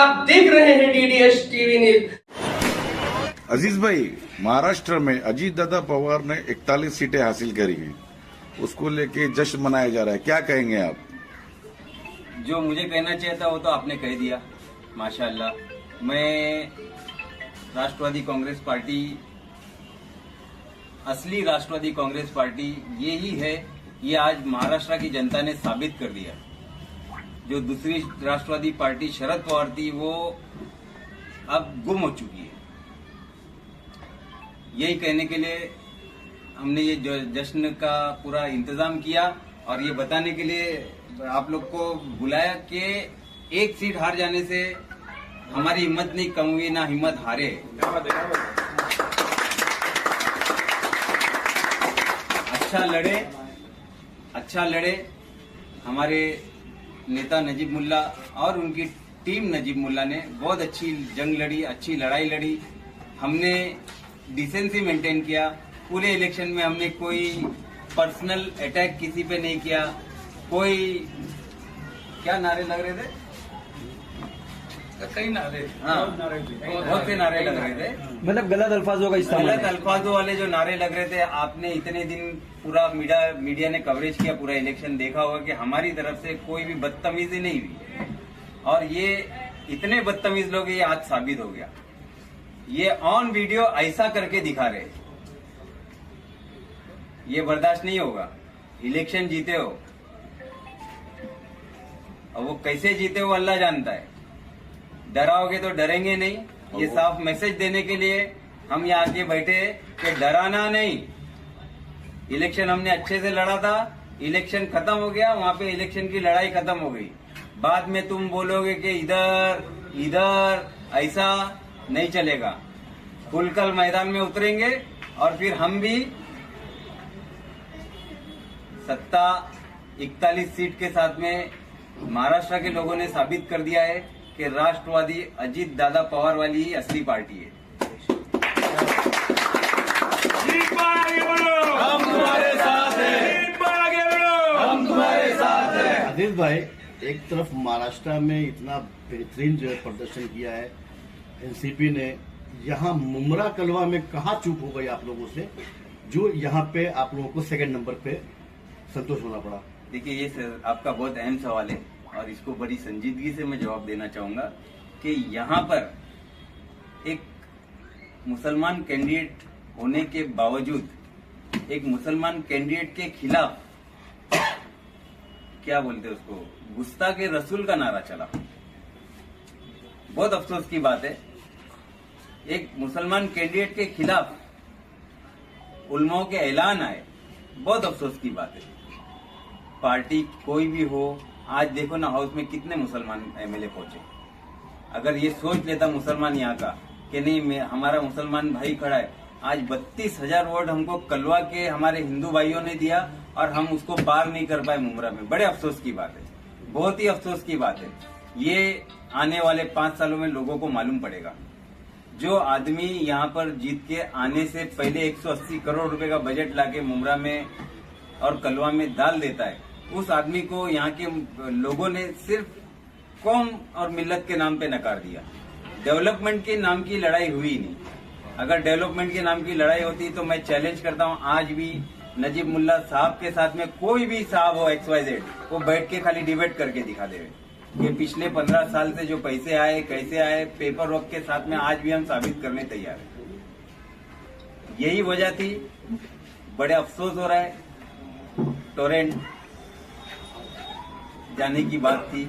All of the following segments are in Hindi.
आप देख रहे हैं डीडीएस टीवी न्यूज। अजीज भाई, महाराष्ट्र में अजीत दादा पवार ने 41 सीटें हासिल करी हैं, उसको लेके जश्न मनाया जा रहा है, क्या कहेंगे आप? जो मुझे कहना चाहिए था वो तो आपने कह दिया, माशाल्लाह। मैं राष्ट्रवादी कांग्रेस पार्टी, असली राष्ट्रवादी कांग्रेस पार्टी ये ही है, ये आज महाराष्ट्र की जनता ने साबित कर दिया। जो दूसरी राष्ट्रवादी पार्टी शरद पवार थी वो अब गुम हो चुकी है। यही कहने के लिए हमने ये जश्न का पूरा इंतजाम किया और ये बताने के लिए आप लोग को बुलाया कि एक सीट हार जाने से हमारी हिम्मत नहीं कम हुई, ना हिम्मत हारे। अच्छा लड़े हमारे नेता नजीब मुल्ला और उनकी टीम नजीब मुल्ला ने बहुत अच्छी जंग लड़ी, अच्छी लड़ाई लड़ी। हमने डिसेंसी मेंटेन किया। पूरे इलेक्शन में हमने कोई पर्सनल अटैक किसी पे नहीं किया। कोई क्या नारे लग रहे थे? कई नारे, हाँ बहुत से नारे लग रहे थे, मतलब गलत अल्फाजों का इस्तेमाल, गलत अल्फाजों वाले जो नारे लग रहे थे। आपने इतने दिन पूरा मीडिया ने कवरेज किया, पूरा इलेक्शन देखा होगा कि हमारी तरफ से कोई भी बदतमीजी नहीं हुई और ये इतने बदतमीज लोग ये आज साबित हो गया। ये ऑन वीडियो ऐसा करके दिखा रहे, ये बर्दाश्त नहीं होगा। इलेक्शन जीते हो और वो कैसे जीते हो अल्लाह जानता है। डराओगे तो डरेंगे नहीं, ये साफ मैसेज देने के लिए हम यहाँ आके बैठे कि डराना नहीं। इलेक्शन हमने अच्छे से लड़ा था, इलेक्शन खत्म हो गया, वहां पे इलेक्शन की लड़ाई खत्म हो गई। बाद में तुम बोलोगे कि इधर ऐसा नहीं चलेगा। खुलकर मैदान में उतरेंगे और फिर हम भी सत्ता 41 सीट के साथ में महाराष्ट्र के लोगों ने साबित कर दिया है कि राष्ट्रवादी अजीत दादा पवार वाली ही असली पार्टी है। हम तुम्हारे साथ हैं, हम तुम्हारे साथ हैं। अजीज भाई, एक तरफ महाराष्ट्र में इतना बेहतरीन जो है प्रदर्शन किया है एनसीपी ने, यहाँ मुमरा कलवा में कहाँ चूक हो गई आप लोगों से जो यहाँ पे आप लोगों को सेकंड नंबर पे संतोष होना पड़ा? देखिए, ये आपका बहुत अहम सवाल है और इसको बड़ी संजीदगी से मैं जवाब देना चाहूंगा कि यहाँ पर एक मुसलमान कैंडिडेट होने के बावजूद एक मुसलमान कैंडिडेट के खिलाफ क्या बोलते हैं उसको, गुस्ताखे रसूल का नारा चला। बहुत अफसोस की बात है, एक मुसलमान कैंडिडेट के खिलाफ उलमाओं के ऐलान आए, बहुत अफसोस की बात है। पार्टी कोई भी हो, आज देखो ना हाउस में कितने मुसलमान एमएलए पहुंचे। अगर ये सोच लेता मुसलमान यहाँ का कि नहीं हमारा मुसलमान भाई खड़ा है, आज 32,000 वोट हमको कलवा के हमारे हिंदू भाइयों ने दिया और हम उसको पार नहीं कर पाए मुमरा में। बड़े अफसोस की बात है, बहुत ही अफसोस की बात है। ये आने वाले 5 सालों में लोगों को मालूम पड़ेगा। जो आदमी यहाँ पर जीत के आने से पहले 180 करोड़ रुपए का बजट लाके मुमरा में और कलवा में डाल देता है, उस आदमी को यहाँ के लोगों ने सिर्फ कौम और मिल्लत के नाम पे नकार दिया। डेवलपमेंट के नाम की लड़ाई हुई नहीं। अगर डेवलपमेंट के नाम की लड़ाई होती तो मैं चैलेंज करता हूँ, आज भी नजीब मुल्ला साहब के साथ में कोई भी साहब हो XYZ, वो बैठ के खाली डिबेट करके दिखा देवे कि पिछले 15 साल से जो पैसे आए कैसे आए, पेपर वर्क के साथ में आज भी हम साबित करने तैयार हैं। यही वजह थी। बड़े अफसोस हो रहा है, टोरेंट जाने की बात थी,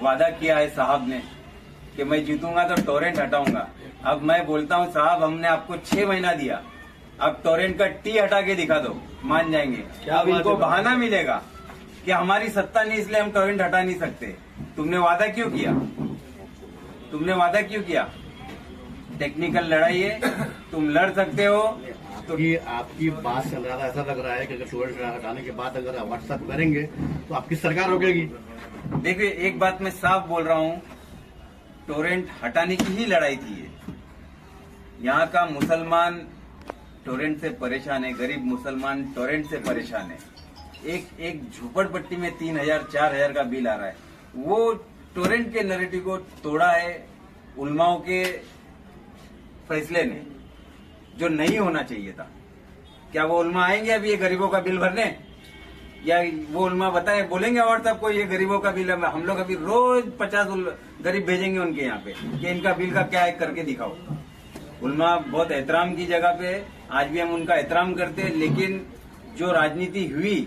वादा किया है साहब ने कि मैं जीतूंगा तो टोरेंट हटाऊंगा। अब मैं बोलता हूं साहब, हमने आपको 6 महीना दिया, अब टोरेंट का टी हटा के दिखा दो, मान जाएंगे। अब इनको बहाना मिलेगा कि हमारी सत्ता नहीं इसलिए हम टोरेंट हटा नहीं सकते। तुमने वादा क्यों किया? टेक्निकल लड़ाई है, तुम लड़ सकते हो तो आपकी बात से अंदाजा ऐसा लग रहा है कि अगर टोरेंट हटाने के बाद अगर व्हाट्सएप करेंगे तो आपकी सरकार रोकेगी। देखिए, एक बात मैं साफ बोल रहा हूं, टोरेंट हटाने की ही लड़ाई थी ये। यहाँ का मुसलमान टोरेंट से परेशान है, गरीब मुसलमान टोरेंट से परेशान है। एक झोपड़पट्टी में 3,000 4,000 का बिल आ रहा है, वो टोरेंट के नैरेटिव को तोड़ा है उलमाओं के फैसले ने, जो नहीं होना चाहिए था। क्या वो उलमा आएंगे अभी ये गरीबों का बिल भरने, या वो उलमा बताए बोलेंगे व्हाट्सएप को ये गरीबों का बिल है, हम लोग अभी रोज 50 गरीब भेजेंगे उनके यहाँ पे कि इनका बिल का क्या है करके दिखाओ। उलमा बहुत एहतराम की जगह पे है, आज भी हम उनका एहतराम करते हैं, लेकिन जो राजनीति हुई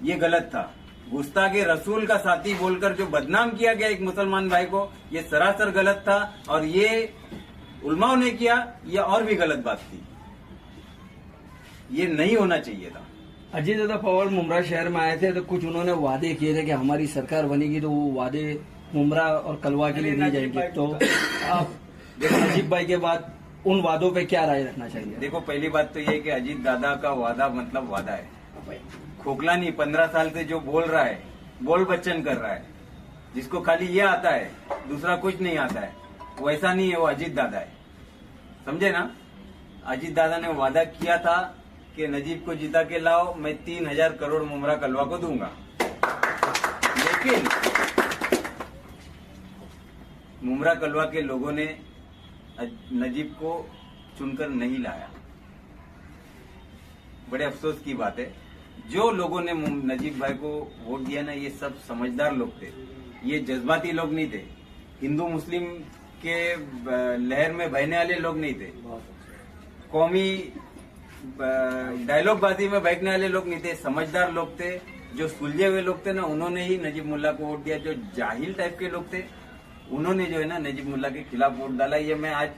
ये गलत था। गुस्ताखे रसूल का साथी बोलकर जो बदनाम किया गया एक मुसलमान भाई को, ये सरासर गलत था, और ये उलमाओं ने किया, ये और भी गलत बात थी, ये नहीं होना चाहिए था। अजीत दादा पवार मुमरा शहर में आए थे तो कुछ उन्होंने वादे किए थे कि हमारी सरकार बनेगी तो वो वादे मुमरा और कलवा के लिए दिए जाएंगे। तो आप अजीत भाई के बाद उन वादों पे क्या राय रखना चाहिए? देखो, पहली बात तो ये कि अजीत दादा का वादा मतलब वादा है, खोखला नहीं। 15 साल से जो बोल रहा है, बोल बच्चन कर रहा है, जिसको खाली ये आता है दूसरा कुछ नहीं आता है, वैसा नहीं है, वो अजीत दादा है, समझे ना। अजीत दादा ने वादा किया था कि नजीब को जिता के लाओ, मैं 3000 करोड़ मुमरा कलवा को दूंगा, लेकिन मुमरा कलवा के लोगों ने नजीब को चुनकर नहीं लाया। बड़े अफसोस की बात है। जो लोगों ने नजीब भाई को वोट दिया ना, ये सब समझदार लोग थे, ये जज्बाती लोग नहीं थे, हिंदू मुस्लिम के लहर में बहने वाले लोग नहीं थे, कौमी डायलॉगबाजी में बहने वाले लोग नहीं थे, समझदार लोग थे। जो सुलझे हुए लोग थे ना, उन्होंने ही नजीब मुल्ला को वोट दिया। जो जाहिल टाइप के लोग थे, उन्होंने जो है ना नजीब मुल्ला के खिलाफ वोट डाला। ये मैं आज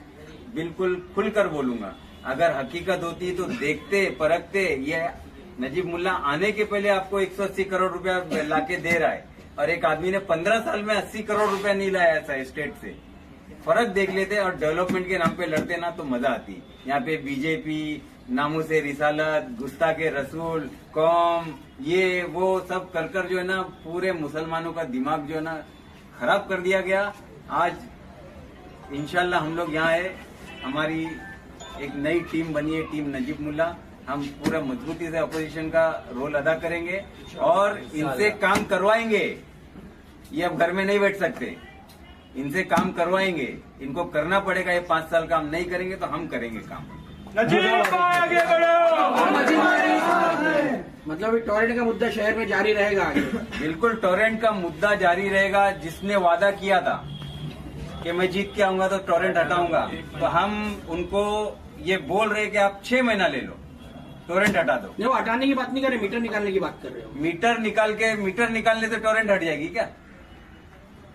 बिल्कुल खुलकर बोलूंगा, अगर हकीकत होती तो देखते परखते। ये नजीब मुल्ला आने के पहले आपको 180 करोड़ रुपया लाके दे रहा है, और एक आदमी ने 15 साल में 80 करोड़ रुपया नहीं लाया ऐसा स्टेट से। फर्क देख लेते और डेवलपमेंट के नाम पे लड़ते ना तो मजा आती। यहाँ पे बीजेपी, नामूसे रिसालत, गुस्ताखे रसूल, कौम, ये वो सब कर जो है ना पूरे मुसलमानों का दिमाग जो है ना खराब कर दिया गया। आज इंशाल्लाह हम लोग यहाँ है, हमारी एक नई टीम बनी है, टीम नजीब मुल्ला। हम पूरा मजबूती से अपोजिशन का रोल अदा करेंगे और इनसे काम करवाएंगे। ये अब घर में नहीं बैठ सकते, इनसे काम करवाएंगे, इनको करना पड़ेगा। ये 5 साल काम नहीं करेंगे तो हम करेंगे काम। आगे बढ़ो। मतलब टोरेंट का मुद्दा शहर में जारी रहेगा आगे? बिल्कुल, टोरेंट का मुद्दा जारी रहेगा। जिसने वादा किया था कि मैं जीत के आऊंगा तो टोरेंट हटाऊंगा, तो हम उनको ये बोल रहे कि आप 6 महीना ले लो, टोरेंट हटा दो। नहीं, वो हटाने की बात नहीं कर रहे, मीटर निकालने की बात कर रहे हो। मीटर निकालने से टोरेंट हट जाएगी क्या?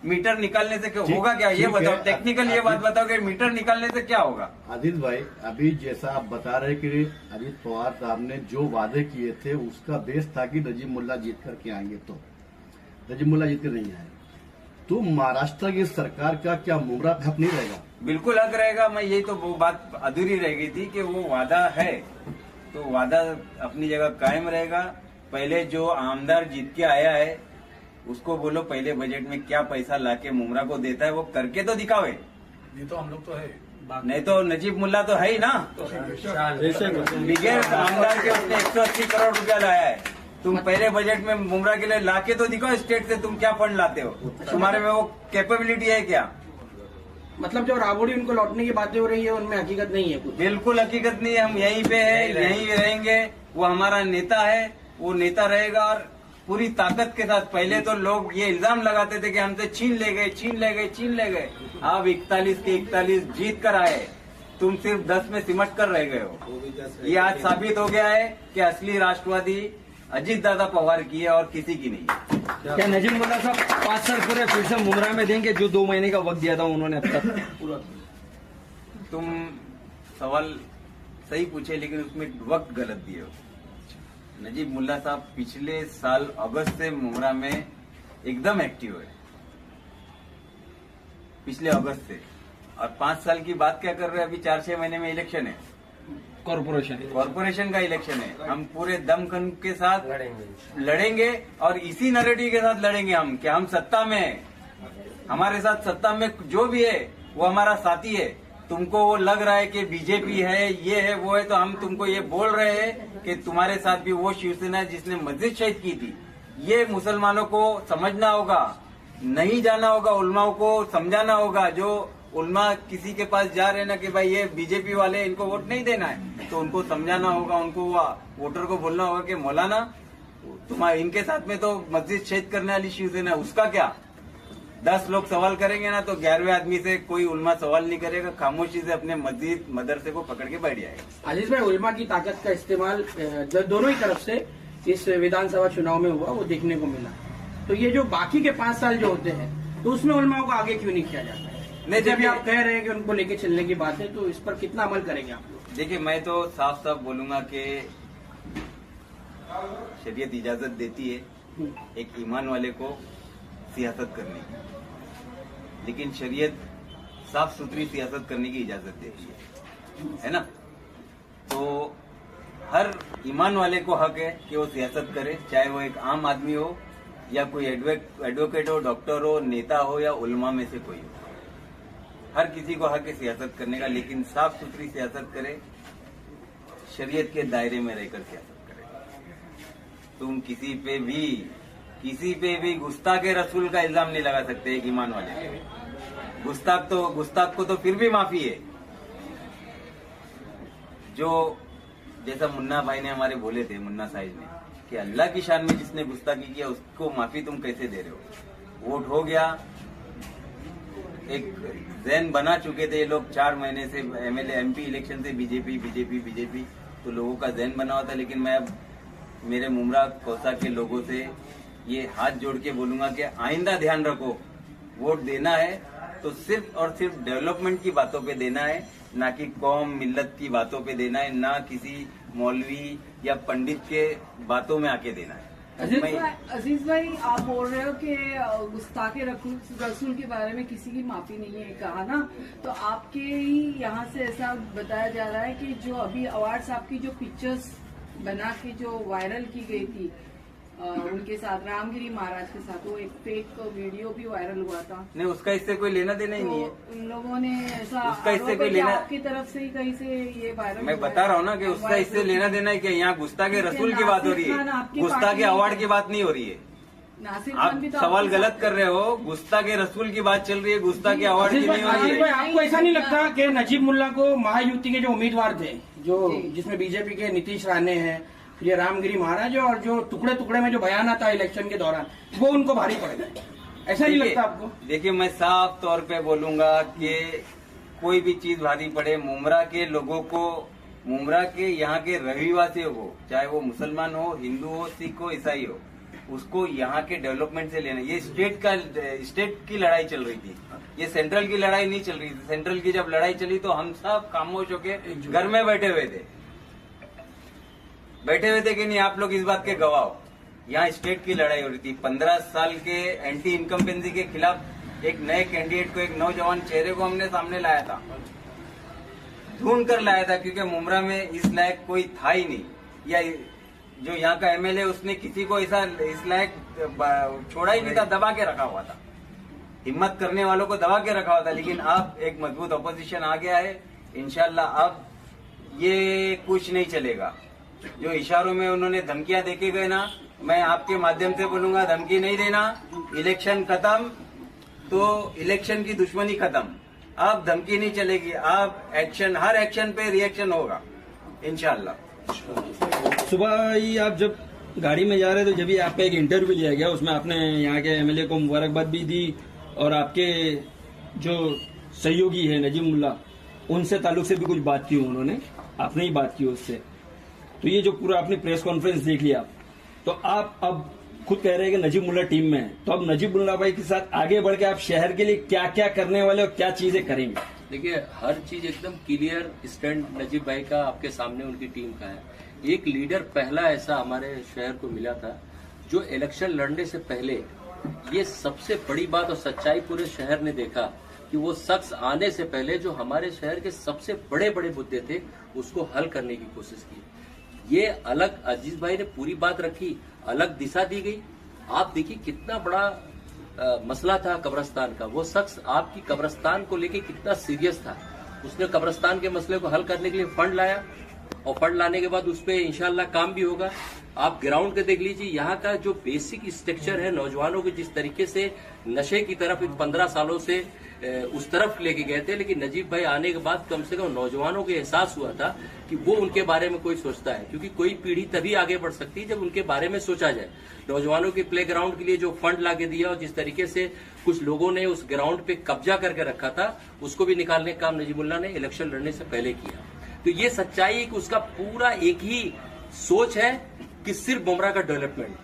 मीटर निकालने से क्या होगा? क्या ये ठीक है। बताओ, टेक्निकल ये बात बताओ कि मीटर निकालने से क्या होगा? आदिल भाई, अभी जैसा आप बता रहे कि अजीत पवार साहब ने जो वादे किए थे उसका बेस था कि नजीब मुल्ला जीत करके आएंगे, तो नजीब मुल्ला जीत कर नहीं आए तो महाराष्ट्र की सरकार का क्या मुमरा हक नहीं रहेगा? बिल्कुल हक रहेगा। मैं यही तो वो बात अधूरी रह गई थी कि वो वादा है तो वादा अपनी जगह कायम रहेगा। पहले जो आमदार जीत के आया है उसको बोलो पहले बजट में क्या पैसा लाके मुमरा को देता है वो करके तो दिखावे। नहीं तो हम लोग तो है, नहीं तो नजीब मुल्ला तो है ही ना, बिगैर आमदार के उसने 180 करोड़ रुपया लाया है। तुम पहले बजट में मुमरा के लिए लाके तो दिखाओ स्टेट से तुम क्या फंड लाते हो, तुम्हारे में वो कैपेबिलिटी है क्या? मतलब जो राबड़ी उनको लौटने की बातें हो रही है उनमें हकीकत नहीं है कुछ? बिल्कुल हकीकत नहीं है। हम यहीं पे है, यहीं रहेंगे। वो हमारा नेता है, वो नेता रहेगा और पूरी ताकत के साथ। पहले तो लोग ये इल्जाम लगाते थे कि हमसे छीन ले गए। अब 41 के 41 जीत कर आए, तुम सिर्फ 10 में सिमट कर रह गए हो। ये आज साबित हो गया है कि असली राष्ट्रवादी अजीत दादा पवार की है और किसी की नहीं। क्या नजीब मुल्ला साहब 5 साल पूरे फिर से मुमरा में देंगे जो 2 महीने का वक्त दिया था उन्होंने अब तक पूरा? तुम सवाल सही पूछे लेकिन उसमें वक्त गलत दिए हो। नजीब मुल्ला साहब पिछले साल अगस्त से मुमरा में एकदम एक्टिव है, पिछले अगस्त से। और 5 साल की बात क्या कर रहे हैं? अभी 4-6 महीने में इलेक्शन है, कॉरपोरेशन का इलेक्शन है। हम पूरे दमखम के साथ लड़ेंगे और इसी नैरेटिव के साथ लड़ेंगे हम कि हम सत्ता में हैं। हमारे साथ सत्ता में जो भी है वो हमारा साथी है। तुमको वो लग रहा है कि बीजेपी है, ये है, वो है, तो हम तुमको ये बोल रहे हैं कि तुम्हारे साथ भी वो शिवसेना है जिसने मस्जिद शहीद की थी। ये मुसलमानों को समझना होगा। नहीं जाना होगा, उलमाओं को समझाना होगा। जो उलमा किसी के पास जा रहे हैं ना कि भाई ये बीजेपी वाले इनको वोट नहीं देना है, तो उनको समझाना होगा, उनको वोटर को बोलना होगा कि मौलाना तुम्हारे इनके साथ में तो मस्जिद छेद करने वाली शिवसेना है, उसका क्या। 10 लोग सवाल करेंगे ना तो 11वें आदमी से कोई उलमा सवाल नहीं करेगा, खामोशी से अपने मस्जिद मदरसे को पकड़ के बैठ जाएगा। अजीज भाई, उलमा की ताकत का इस्तेमाल दोनों ही तरफ से इस विधानसभा चुनाव में हुआ, वो देखने को मिला। तो ये जो बाकी के 5 साल जो होते हैं, तो उसमें उलमाओं को आगे क्यों नहीं किया जाता है? नहीं, जब भी आप कह रहे हैं कि उनको लेके चलने की बात है, तो इस पर कितना अमल करेंगे आप लोग? देखिए, मैं तो साफ साफ बोलूंगा कि शरीयत इजाजत देती है एक ईमान वाले को सियासत करने की, लेकिन शरीयत साफ सुथरी सियासत करने की इजाजत देती है ना। तो हर ईमान वाले को हक है कि वो सियासत करे, चाहे वो एक आम आदमी हो या कोई एडवोकेट हो, डॉक्टर हो, नेता हो या उलमा में से कोई हो। हर किसी को हक है सियासत करने का, लेकिन साफ सुथरी सियासत करे, शरीयत के दायरे में रहकर सियासत करे। तुम किसी पे भी गुस्ताख रसूल का इल्जाम नहीं लगा सकते एक ईमान वाले पे। गुस्ताख को तो फिर भी माफी है। जो जैसा मुन्ना भाई ने हमारे बोले थे, मुन्ना साहिब ने, कि अल्लाह की शान में जिसने गुस्ताखी किया उसको माफी तुम कैसे दे रहे हो। वोट हो गया, एक जहन बना चुके थे ये लोग 4 महीने से एमएलए एमपी इलेक्शन से बीजेपी, तो लोगों का जहन बना हुआ था। लेकिन मैं अब मेरे मुमरा कौसा के लोगों से ये हाथ जोड़ के बोलूंगा कि आइंदा ध्यान रखो, वोट देना है तो सिर्फ और सिर्फ डेवलपमेंट की बातों पे देना है, ना कि कौम मिल्लत की बातों पे देना है, ना किसी मौलवी या पंडित के बातों में आके देना है। अजीज भाई, आप बोल रहे हो कि गुस्ताखे रसूल के बारे में किसी की माफी नहीं है कहा ना, तो आपके ही यहाँ से ऐसा बताया जा रहा है कि जो अभी अवार्ड साहब की जो पिक्चर्स बना के जो वायरल की गई थी उनके साथ, रामगिरी महाराज के साथ, वो एक फेक वीडियो भी वायरल हुआ था। नहीं, उसका इससे कोई लेना देना ही नहीं है। उन लोगों ने ऐसा उसका इससे कोई लेना, आपकी तरफ से ही कहीं से ये वायरल, मैं बता रहा हूँ ना कि उसका इससे लेना देना है कि यहाँ गुस्ताखे रसूल की बात हो रही है, गुस्ताखे अवार्ड की बात नहीं हो रही है। नासिर आप खान भी तो सवाल गलत कर रहे हो। गुस्ताखे रसूल की बात चल रही है, गुस्ताखे अवार्ड की नहीं हो रही है। आपको ऐसा नहीं लगता कि नजीब मुल्ला को महायुति के जो उम्मीदवार थे, जो जिसमें बीजेपी के नीतीश राणे हैं, ये रामगिरी महाराज, और जो टुकड़े टुकड़े में जो बयान आता है इलेक्शन के दौरान, वो उनको भारी पड़ेगा? ऐसा नहीं लगता आपको? देखिए, मैं साफ तौर पे बोलूंगा कि कोई भी चीज भारी पड़े, मुमरा के लोगों को, मुमरा के यहाँ के रहिवासियों को, चाहे वो मुसलमान हो, हिंदू हो, सिख हो, ईसाई हो, उसको यहाँ के डेवलपमेंट से लेना। ये स्टेट की लड़ाई चल रही थी, ये सेंट्रल की लड़ाई नहीं चल रही थी। सेंट्रल की जब लड़ाई चली तो हम सब खामोश होके घर में बैठे हुए थे कि नहीं, आप लोग इस बात के गवाह हो। यहाँ स्टेट की लड़ाई हो रही थी। 15 साल के एंटी इनकम्बेंसी के खिलाफ एक नए कैंडिडेट को, एक नौजवान चेहरे को हमने सामने लाया था, ढूंढ कर लाया था, क्योंकि मुमरा में इस लायक कोई था ही नहीं। या जो यहाँ का एमएलए, उसने किसी को ऐसा इस लायक छोड़ा ही नहीं था, दबा के रखा हुआ था, हिम्मत करने वालों को दबा के रखा हुआ था। लेकिन अब एक मजबूत अपोजिशन आ गया है, इंशाल्लाह अब ये कुछ नहीं चलेगा। जो इशारों में उन्होंने धमकियां देके गए ना, मैं आपके माध्यम से बोलूंगा, धमकी नहीं देना। इलेक्शन खत्म तो इलेक्शन की दुश्मनी खत्म, अब धमकी नहीं चलेगी, अब एक्शन, हर एक्शन पे रिएक्शन होगा इंशाल्लाह। सुबह ही आप जब गाड़ी में जा रहे थे, जब भी आपका एक इंटरव्यू लिया गया, उसमें आपने यहाँ के एमएलए को मुबारकबाद भी दी, और आपके जो सहयोगी है नजीब मुल्ला, उनसे ताल्लुक से भी कुछ बात की उन्होंने, आपने ही बात की उससे। तो ये जो पूरा आपने प्रेस कॉन्फ्रेंस देख लिया, तो आप अब खुद कह रहे हैं कि नजीब मुल्ला टीम में है, तो अब नजीब मुल्ला भाई के साथ आगे बढ़ के आप शहर के लिए क्या क्या करने वाले और क्या चीजें करेंगे? देखिए, हर चीज एकदम क्लियर स्टैंड नजीब भाई का आपके सामने, उनकी टीम का है। एक लीडर पहला ऐसा हमारे शहर को मिला था जो इलेक्शन लड़ने से पहले, ये सबसे बड़ी बात और सच्चाई पूरे शहर ने देखा कि वो शख्स आने से पहले जो हमारे शहर के सबसे बड़े बड़े मुद्दे थे उसको हल करने की कोशिश की। ये अलग अजीज भाई ने पूरी बात रखी, अलग दिशा दी गई। आप देखिए कितना बड़ा मसला था कब्रिस्तान का, वो शख्स आपकी कब्रिस्तान को लेके कितना सीरियस था। उसने कब्रिस्तान के मसले को हल करने के लिए फंड लाया, और फंड लाने के बाद उस पर इंशाल्लाह काम भी होगा। आप ग्राउंड के देख लीजिए, यहाँ का जो बेसिक स्ट्रक्चर है, नौजवानों को जिस तरीके से नशे की तरफ 15 सालों से उस तरफ लेके गए थे, लेकिन नजीब भाई आने के बाद कम से कम नौजवानों को एहसास हुआ था कि वो उनके बारे में कोई सोचता है, क्योंकि कोई पीढ़ी तभी आगे बढ़ सकती है जब उनके बारे में सोचा जाए। नौजवानों के प्ले ग्राउंड के लिए जो फंड लाके दिया और जिस तरीके से कुछ लोगों ने उस ग्राउंड पे कब्जा करके रखा था, उसको भी निकालने का काम नजीबुल्लाह ने इलेक्शन लड़ने से पहले किया। तो ये सच्चाई है कि उसका पूरा एक ही सोच है कि सिर्फ बुमराह का डेवलपमेंट।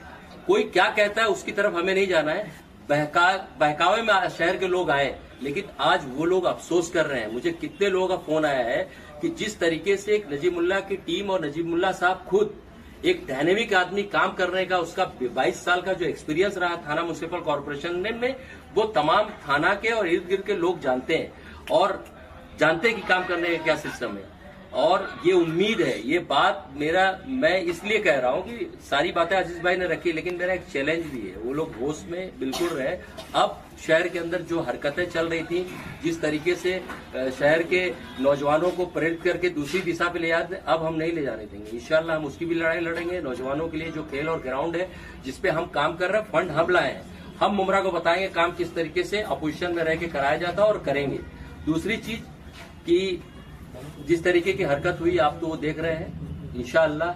कोई क्या कहता है उसकी तरफ हमें नहीं जाना है। बहकावे में शहर के लोग आए, लेकिन आज वो लोग अफसोस कर रहे हैं। मुझे कितने लोगों का फोन आया है कि जिस तरीके से एक नजीमुल्लाह की टीम और नजीमुल्लाह साहब खुद एक डायनेमिक आदमी काम करने का, उसका 22 साल का जो एक्सपीरियंस रहा थाना म्युनिसिपल कॉर्पोरेशन में, वो तमाम थाना के और इर्द गिर्द के लोग जानते हैं और जानते हैं कि काम करने का क्या सिस्टम है। और ये उम्मीद है, ये बात मैं इसलिए कह रहा हूं कि सारी बातें अजीज भाई ने रखी, लेकिन मेरा एक चैलेंज भी है, वो लोग होश में बिल्कुल रहे। अब शहर के अंदर जो हरकतें चल रही थी, जिस तरीके से शहर के नौजवानों को प्रेरित करके दूसरी दिशा पे ले जाते, अब हम नहीं ले जाने देंगे। इंशाल्लाह हम उसकी भी लड़ाई लड़ेंगे। नौजवानों के लिए जो खेल और ग्राउंड है जिसपे हम काम कर रहे हैं, फंड हम लाए हैं, हम बुमराह को बताएंगे काम किस तरीके से अपोजिशन में रह के कराया जाता है और करेंगे। दूसरी चीज कि जिस तरीके की हरकत हुई आप तो वो देख रहे हैं, इंशाअल्लाह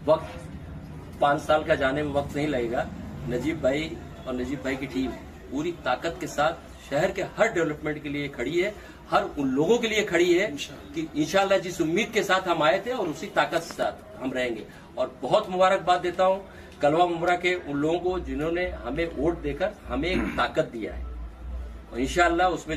वक्त 5 साल का जाने में वक्त नहीं लगेगा। नजीब भाई और नजीब भाई की टीम पूरी ताकत के साथ शहर के हर डेवलपमेंट के लिए खड़ी है, हर उन लोगों के लिए खड़ी है कि इंशाअल्लाह जिस उम्मीद के साथ हम आए थे और उसी ताकत के साथ हम रहेंगे। और बहुत मुबारकबाद देता हूं कलवा मुमरा के उन लोगों को जिन्होंने हमें वोट देकर हमें एक ताकत दिया है, और इंशाअल्लाह उसमें